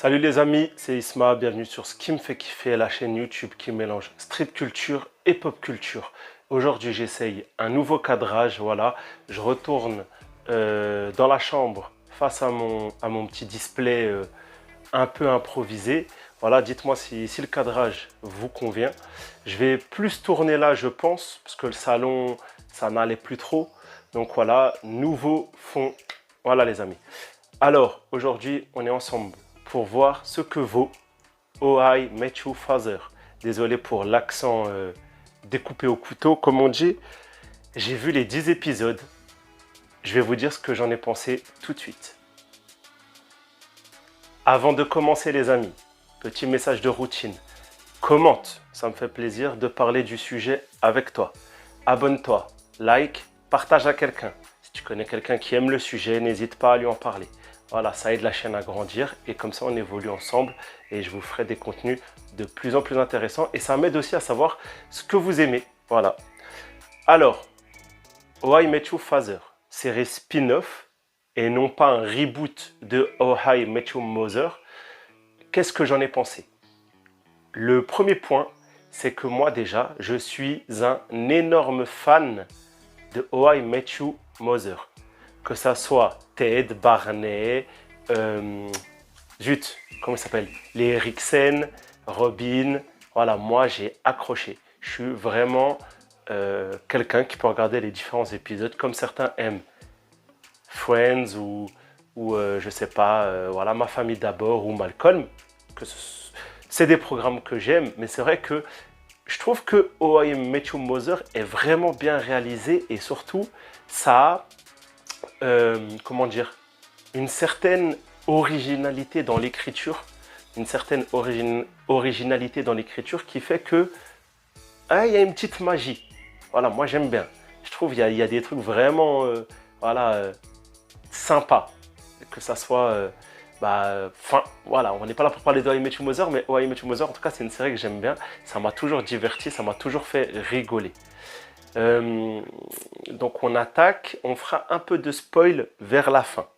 Salut les amis, c'est Isma, bienvenue sur Ce qui me fait kiffer, la chaîne YouTube qui mélange street culture et pop culture. Aujourd'hui j'essaye un nouveau cadrage, voilà, je retourne dans la chambre face à mon petit display un peu improvisé. Voilà, dites-moi si le cadrage vous convient. Je vais plus tourner là je pense, parce que le salon ça n'allait plus trop. Donc voilà, nouveau fond, voilà les amis. Alors aujourd'hui on est ensemble pour voir ce que vaut Oh I Met Your Father. Désolé pour l'accent découpé au couteau, comme on dit. J'ai vu les 10 épisodes. Je vais vous dire ce que j'en ai pensé tout de suite. Avant de commencer les amis, petit message de routine. Commente, ça me fait plaisir de parler du sujet avec toi. Abonne-toi, like, partage à quelqu'un. Si tu connais quelqu'un qui aime le sujet, n'hésite pas à lui en parler. Voilà, ça aide la chaîne à grandir et comme ça on évolue ensemble et je vous ferai des contenus de plus en plus intéressants et ça m'aide aussi à savoir ce que vous aimez. Voilà. Alors, Oh I Met Your Father, série spin-off et non pas un reboot de Oh I Met Your Mother. Qu'est-ce que j'en ai pensé? Le premier point, c'est que moi déjà, je suis un énorme fan de Oh I Met Your Mother. Que ça soit Ted, Barney, zut, comment il s'appelle? Les Eriksen, Robin. Voilà, moi j'ai accroché. Je suis vraiment quelqu'un qui peut regarder les différents épisodes comme certains aiment. Friends ou je sais pas, voilà, Ma famille d'abord ou Malcolm. C'est des programmes que j'aime, mais c'est vrai que je trouve que Oh I Met Your Mother est vraiment bien réalisé et surtout ça a comment dire, une certaine originalité dans l'écriture, originalité dans l'écriture qui fait que il y a une petite magie. Voilà, moi j'aime bien. Je trouve qu'il y a des trucs vraiment voilà, sympas. Que ça soit voilà, on n'est pas là pour parler de Oh I Met Your Mother, mais Oh I Met Your Mother, en tout cas, c'est une série que j'aime bien. Ça m'a toujours diverti, ça m'a toujours fait rigoler. Donc on attaque, on fera un peu de spoil vers la fin.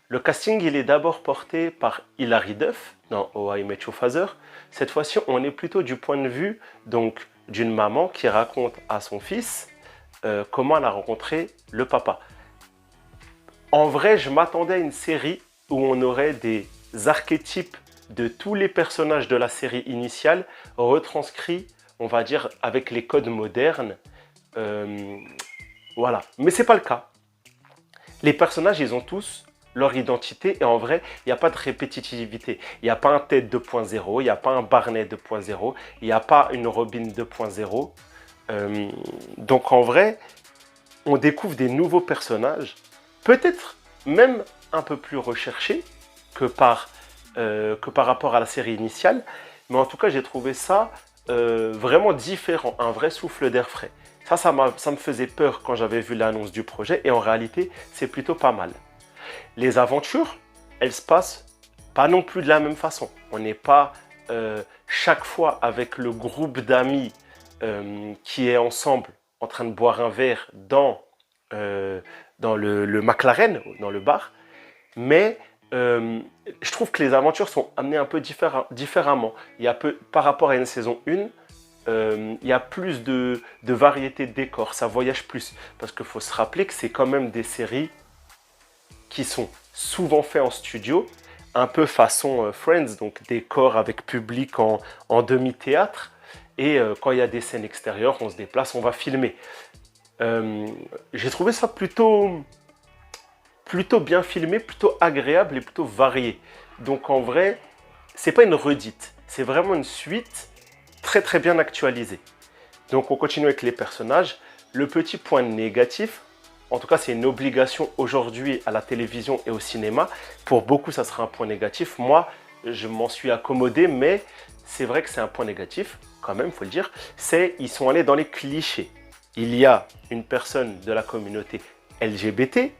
Le casting il est d'abord porté par Hilary Duff dans Oh I Met Your Father. Cette fois-ci on est plutôt du point de vue donc d'une maman qui raconte à son fils comment elle a rencontré le papa. En vrai je m'attendais à une série où on aurait des archétypes de tous les personnages de la série initiale retranscrits on va dire avec les codes modernes. Voilà, mais c'est pas le cas. Les personnages, ils ont tous leur identité et en vrai, il n'y a pas de répétitivité. Il n'y a pas un Ted 2.0, il n'y a pas un Barney 2.0, il n'y a pas une Robin 2.0. Donc en vrai, on découvre des nouveaux personnages, peut-être même un peu plus recherchés que par rapport à la série initiale. Mais en tout cas, j'ai trouvé ça vraiment différent, un vrai souffle d'air frais. Ça me faisait peur quand j'avais vu l'annonce du projet et en réalité, c'est plutôt pas mal. Les aventures, elles se passent pas non plus de la même façon. On n'est pas chaque fois avec le groupe d'amis qui est ensemble en train de boire un verre dans le McLaren, dans le bar. Mais je trouve que les aventures sont amenées un peu différemment. Il y a par rapport à une saison 1, il y a plus de variété de décors, ça voyage plus. Parce qu'il faut se rappeler que c'est quand même des séries qui sont souvent faites en studio, un peu façon Friends, donc décors avec public en demi-théâtre. Et quand il y a des scènes extérieures, on se déplace, on va filmer. J'ai trouvé ça plutôt bien filmé, plutôt agréable et plutôt varié. Donc en vrai, c'est pas une redite, c'est vraiment une suite très très bien actualisée. Donc on continue avec les personnages. Le petit point négatif, en tout cas c'est une obligation aujourd'hui à la télévision et au cinéma. Pour beaucoup ça sera un point négatif. Moi je m'en suis accommodé, mais c'est vrai que c'est un point négatif, quand même, il faut le dire. C'est ils sont allés dans les clichés. Il y a une personne de la communauté LGBT,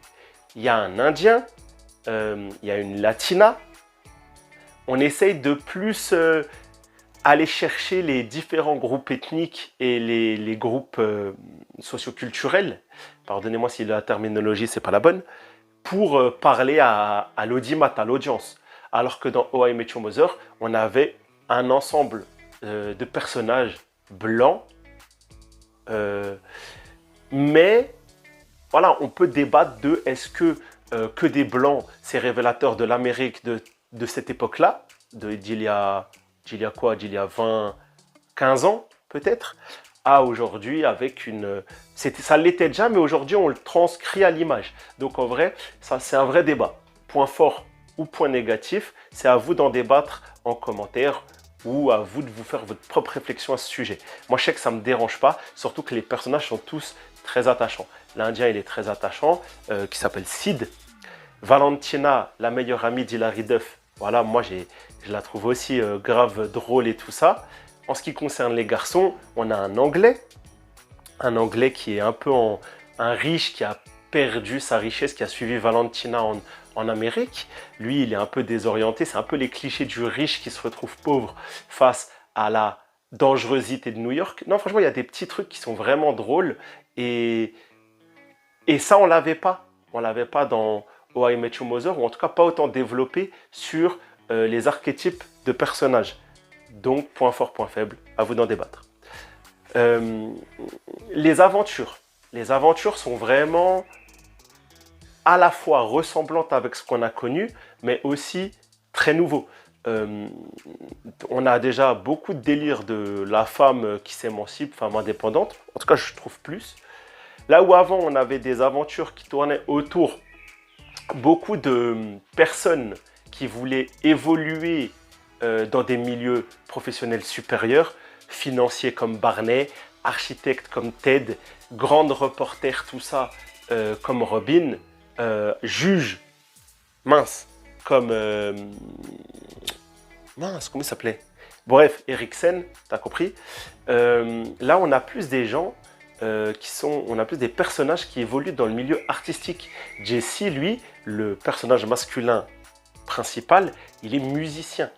il y a un Indien, il y a une Latina. On essaye de plus aller chercher les différents groupes ethniques et les groupes socioculturels, pardonnez-moi si la terminologie c'est pas la bonne, pour parler à l'audimat, à l'audience. Alors que dans How I Met Your Mother, on avait un ensemble de personnages blancs. Mais voilà, on peut débattre de est-ce que des blancs, c'est révélateur de l'Amérique de cette époque-là, d'il y a quoi, d'il y a 20, 15 ans peut-être, à aujourd'hui avec une... Ça l'était déjà, mais aujourd'hui on le transcrit à l'image. Donc en vrai, ça c'est un vrai débat. Point fort ou point négatif, c'est à vous d'en débattre en commentaire ou à vous de vous faire votre propre réflexion à ce sujet. Moi je sais que ça ne me dérange pas, surtout que les personnages sont tous très attachants. L'Indien il est très attachant, qui s'appelle Sid. Valentina, la meilleure amie d'Hilary Duff, voilà, moi je la trouve aussi grave drôle et tout ça. En ce qui concerne les garçons, on a un Anglais qui est un peu un riche qui a perdu sa richesse, qui a suivi Valentina en Amérique. Lui, il est un peu désorienté, c'est un peu les clichés du riche qui se retrouve pauvre face à la dangerosité de New York. Non, franchement, il y a des petits trucs qui sont vraiment drôles et ça, on l'avait pas. On l'avait pas dans How I Met Your Mother, ou en tout cas pas autant développé sur les archétypes de personnages. Donc, point fort, point faible, à vous d'en débattre. Les aventures. Les aventures sont vraiment à la fois ressemblantes avec ce qu'on a connu, mais aussi très nouveaux. On a déjà beaucoup de délire de la femme qui s'émancipe, femme indépendante. En tout cas, je trouve plus. Là où avant, on avait des aventures qui tournaient autour beaucoup de personnes qui voulaient évoluer dans des milieux professionnels supérieurs, financiers comme Barney, architectes comme Ted, grandes reporters, tout ça, comme Robin, juges, comme... comment il s'appelait? Bref, Eriksen, t'as compris. Là, on a plus des gens on a plus des personnages qui évoluent dans le milieu artistique. Jesse, lui, le personnage masculin principal, il est musicien.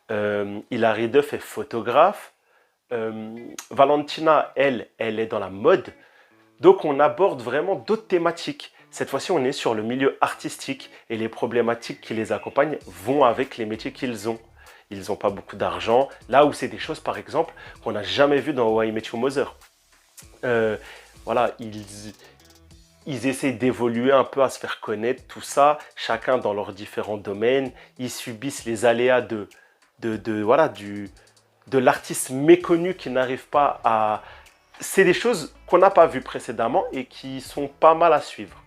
Hilary Duff est photographe. Valentina, elle est dans la mode. Donc on aborde vraiment d'autres thématiques. Cette fois-ci, on est sur le milieu artistique et les problématiques qui les accompagnent vont avec les métiers qu'ils ont. Ils n'ont pas beaucoup d'argent. Là où c'est des choses, par exemple, qu'on n'a jamais vues dans How I Met Your Mother. Voilà, ils essaient d'évoluer un peu, à se faire connaître, tout ça, chacun dans leurs différents domaines. Ils subissent les aléas de l'artiste méconnu qui n'arrive pas à... C'est des choses qu'on n'a pas vues précédemment et qui sont pas mal à suivre.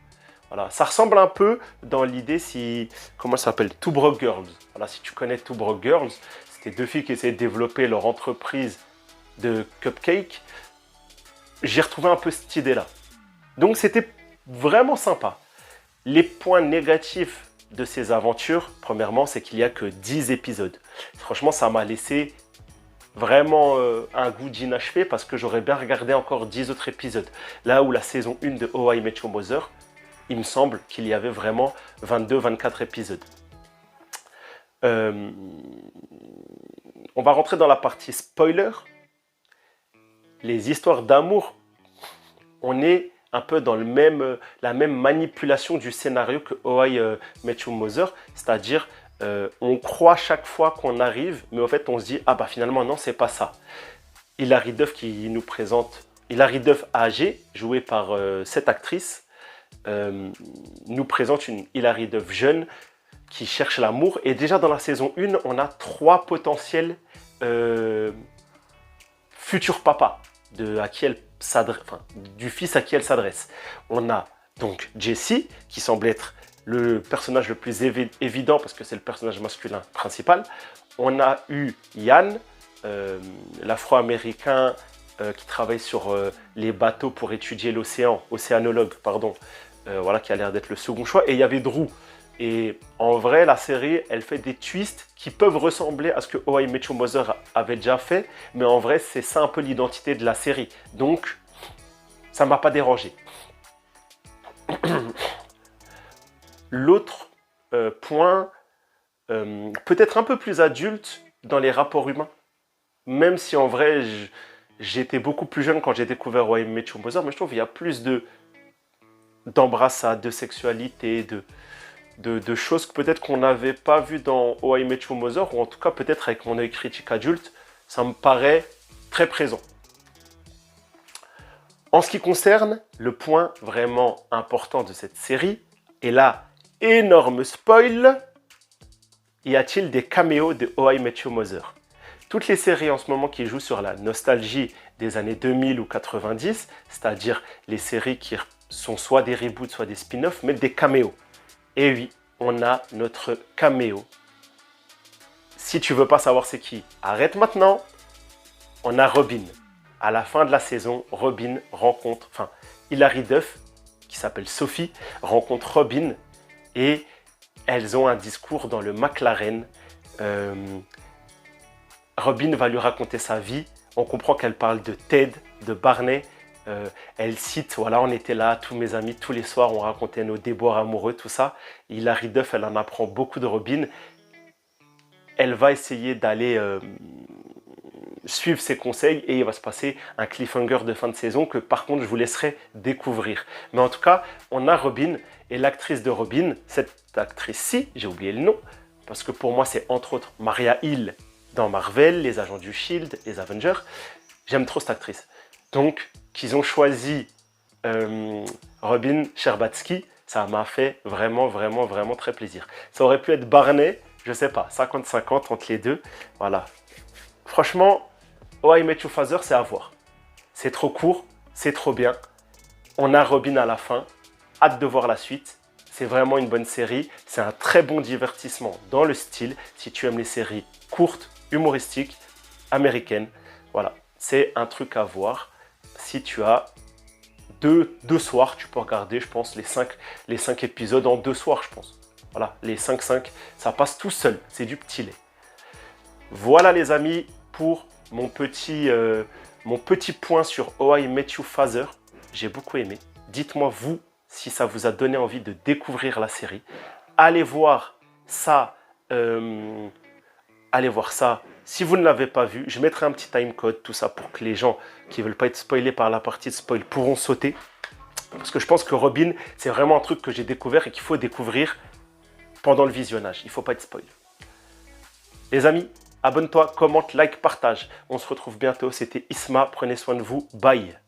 Voilà, ça ressemble un peu dans l'idée comment ça s'appelle, Two Broke Girls. Voilà, si tu connais Two Broke Girls, c'était deux filles qui essayaient de développer leur entreprise de cupcakes. J'ai retrouvé un peu cette idée-là. Donc c'était vraiment sympa. Les points négatifs de ces aventures, premièrement, c'est qu'il n'y a que 10 épisodes. Franchement, ça m'a laissé vraiment un goût d'inachevé parce que j'aurais bien regardé encore 10 autres épisodes. Là où la saison 1 de How I Met Your Mother, il me semble qu'il y avait vraiment 22-24 épisodes. On va rentrer dans la partie spoiler. Les histoires d'amour, on est un peu dans la même manipulation du scénario que How I Met Your Mother, c'est-à-dire on croit chaque fois qu'on arrive, mais en fait on se dit ah bah finalement non, c'est pas ça. Hilary Duff qui nous présente, Hilary Duff âgée, jouée par cette actrice, nous présente une Hilary Duff jeune qui cherche l'amour. Et déjà dans la saison 1, on a 3 potentiels futurs papas du fils à qui elle s'adresse. On a donc Jesse, qui semble être le personnage le plus évident parce que c'est le personnage masculin principal. On a eu Yann, l'afro-américain qui travaille sur les bateaux pour étudier l'océan, océanologue, pardon, voilà, qui a l'air d'être le second choix. Et il y avait Drew. Et en vrai, la série, elle fait des twists qui peuvent ressembler à ce que How I Met Your Mother avait déjà fait. Mais en vrai, c'est ça un peu l'identité de la série. Donc, ça ne m'a pas dérangé. L'autre point, peut-être un peu plus adulte dans les rapports humains. Même si en vrai, j'étais beaucoup plus jeune quand j'ai découvert How I Met Your Mother. Mais je trouve qu'il y a plus d'embrassade, de sexualité, de choses que peut-être qu'on n'avait pas vues dans How I Met Your Mother, ou en tout cas peut-être avec mon œil critique adulte, ça me paraît très présent. En ce qui concerne le point vraiment important de cette série, et là, énorme spoil, y a-t-il des caméos de How I Met Your Mother? Toutes les séries en ce moment qui jouent sur la nostalgie des années 2000 ou 90, c'est-à-dire les séries qui sont soit des reboots, soit des spin-offs, mettent des caméos. Et oui, on a notre caméo. Si tu veux pas savoir c'est qui, arrête maintenant. On a Robin. À la fin de la saison, Robin rencontre, Hilary Duff, qui s'appelle Sophie, rencontre Robin et elles ont un discours dans le McLaren. Robin va lui raconter sa vie. On comprend qu'elle parle de Ted, de Barney. Elle cite, voilà, on était là, tous mes amis, tous les soirs, on racontait nos déboires amoureux, tout ça. Hilary Duff, elle en apprend beaucoup de Robin. Elle va essayer d'aller suivre ses conseils et il va se passer un cliffhanger de fin de saison que par contre je vous laisserai découvrir. Mais en tout cas, on a Robin et l'actrice de Robin, cette actrice-ci, j'ai oublié le nom, parce que pour moi c'est entre autres Maria Hill dans Marvel, les Agents du Shield, les Avengers. J'aime trop cette actrice. Donc, qu'ils ont choisi Robin Scherbatsky, ça m'a fait vraiment très plaisir. Ça aurait pu être Barney, je sais pas, 50-50 entre les deux. Voilà. Franchement, How I Met Your Father, c'est à voir. C'est trop court, c'est trop bien. On a Robin à la fin. Hâte de voir la suite. C'est vraiment une bonne série. C'est un très bon divertissement dans le style. Si tu aimes les séries courtes, humoristiques, américaines, voilà. C'est un truc à voir. Si tu as deux soirs, tu peux regarder, je pense, les 5 épisodes en 2 soirs, je pense. Voilà, les 5, ça passe tout seul. C'est du petit lait. Voilà les amis pour mon petit point sur How I Met Your Father. J'ai beaucoup aimé. Dites-moi vous si ça vous a donné envie de découvrir la série. Allez voir ça. Allez voir ça. Si vous ne l'avez pas vu, je mettrai un petit timecode, tout ça, pour que les gens qui ne veulent pas être spoilés par la partie de spoil pourront sauter. Parce que je pense que Robin, c'est vraiment un truc que j'ai découvert et qu'il faut découvrir pendant le visionnage. Il ne faut pas être spoil. Les amis, abonne-toi, commente, like, partage. On se retrouve bientôt. C'était Isma. Prenez soin de vous. Bye.